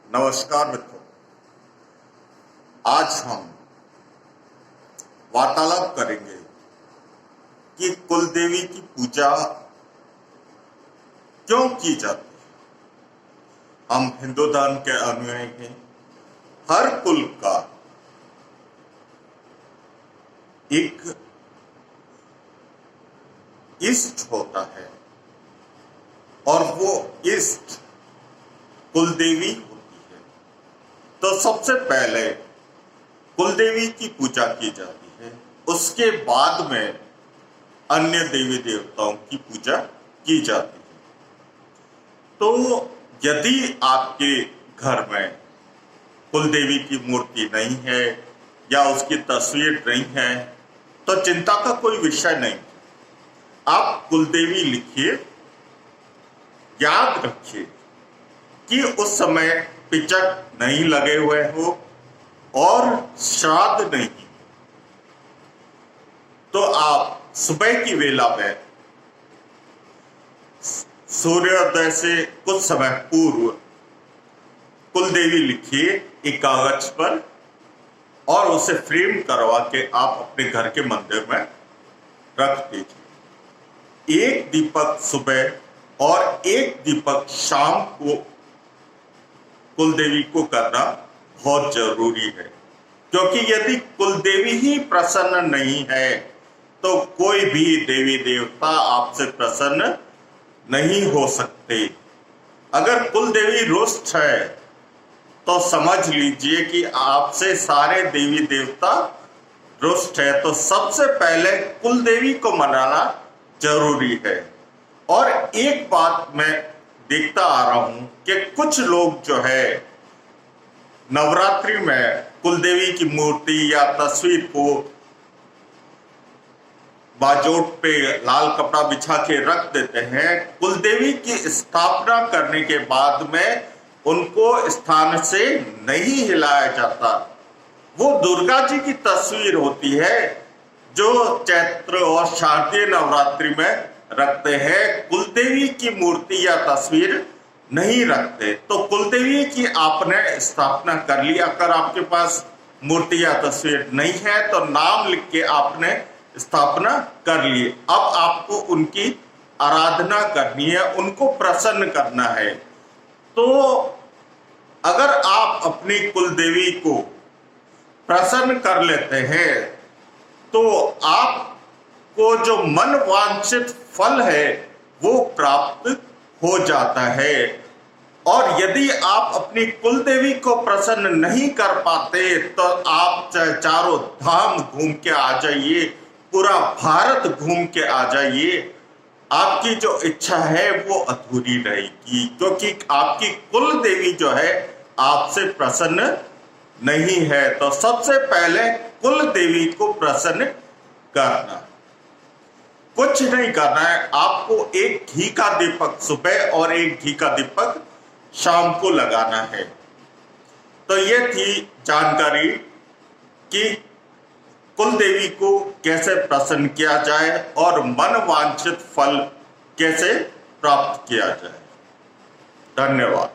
नमस्कार मित्रों, आज हम वार्तालाप करेंगे कि कुलदेवी की पूजा क्यों की जाती है। हम हिंदू धर्म के अनुयायी हैं। हर कुल का एक इष्ट होता है और वो इष्ट कुलदेवी होती है। तो सबसे पहले कुलदेवी की पूजा की जाती है, उसके बाद में अन्य देवी देवताओं की पूजा की जाती है। तो यदि आपके घर में कुलदेवी की मूर्ति नहीं है या उसकी तस्वीर नहीं है तो चिंता का कोई विषय नहीं। आप कुलदेवी लिखिए, याद रखिए कि उस समय पिचक नहीं लगे हुए हो और श्राद्ध नहीं, तो आप सुबह की वेला में सूर्योदय से कुछ समय पूर्व कुलदेवी लिखिए एक कागज पर और उसे फ्रेम करवा के आप अपने घर के मंदिर में रख दीजिए। एक दीपक सुबह और एक दीपक शाम को कुलदेवी को करना बहुत जरूरी है, क्योंकि यदि कुलदेवी ही प्रसन्न नहीं है तो कोई भी देवी देवता आपसे प्रसन्न नहीं हो सकते। अगर कुलदेवी रुष्ट है तो समझ लीजिए कि आपसे सारे देवी देवता रुष्ट है। तो सबसे पहले कुलदेवी को मनाना जरूरी है। और एक बात मैं देखता आ रहा हूं कि कुछ लोग जो है नवरात्रि में कुलदेवी की मूर्ति या तस्वीर को बाजोट पे लाल कपड़ा बिछा के रख देते हैं। कुलदेवी की स्थापना करने के बाद में उनको स्थान से नहीं हिलाया जाता। वो दुर्गा जी की तस्वीर होती है जो चैत्र और शारदीय नवरात्रि में रखते हैं, कुलदेवी की मूर्ति या तस्वीर नहीं रखते। तो कुलदेवी की आपने स्थापना कर ली। अगर आपके पास मूर्ति या तस्वीर नहीं है तो नाम लिख के आपने स्थापना कर ली। अब आपको उनकी आराधना करनी है, उनको प्रसन्न करना है। तो अगर आप अपनी कुलदेवी को प्रसन्न कर लेते हैं तो आपको जो मन वांछित फल है वो प्राप्त हो जाता है। और यदि आप अपनी कुलदेवी को प्रसन्न नहीं कर पाते तो आप चारों धाम घूम के आ जाइए, पूरा भारत घूम के आ जाइए, आपकी जो इच्छा है वो अधूरी रहेगी, क्योंकि आपकी कुलदेवी जो है आपसे प्रसन्न नहीं है। तो सबसे पहले कुलदेवी को प्रसन्न करना, कुछ नहीं करना है। आपको एक घी का दीपक सुबह और एक घी का दीपक शाम को लगाना है। तो ये थी जानकारी कि कुलदेवी को कैसे प्रसन्न किया जाए और मन वांछित फल कैसे प्राप्त किया जाए। धन्यवाद।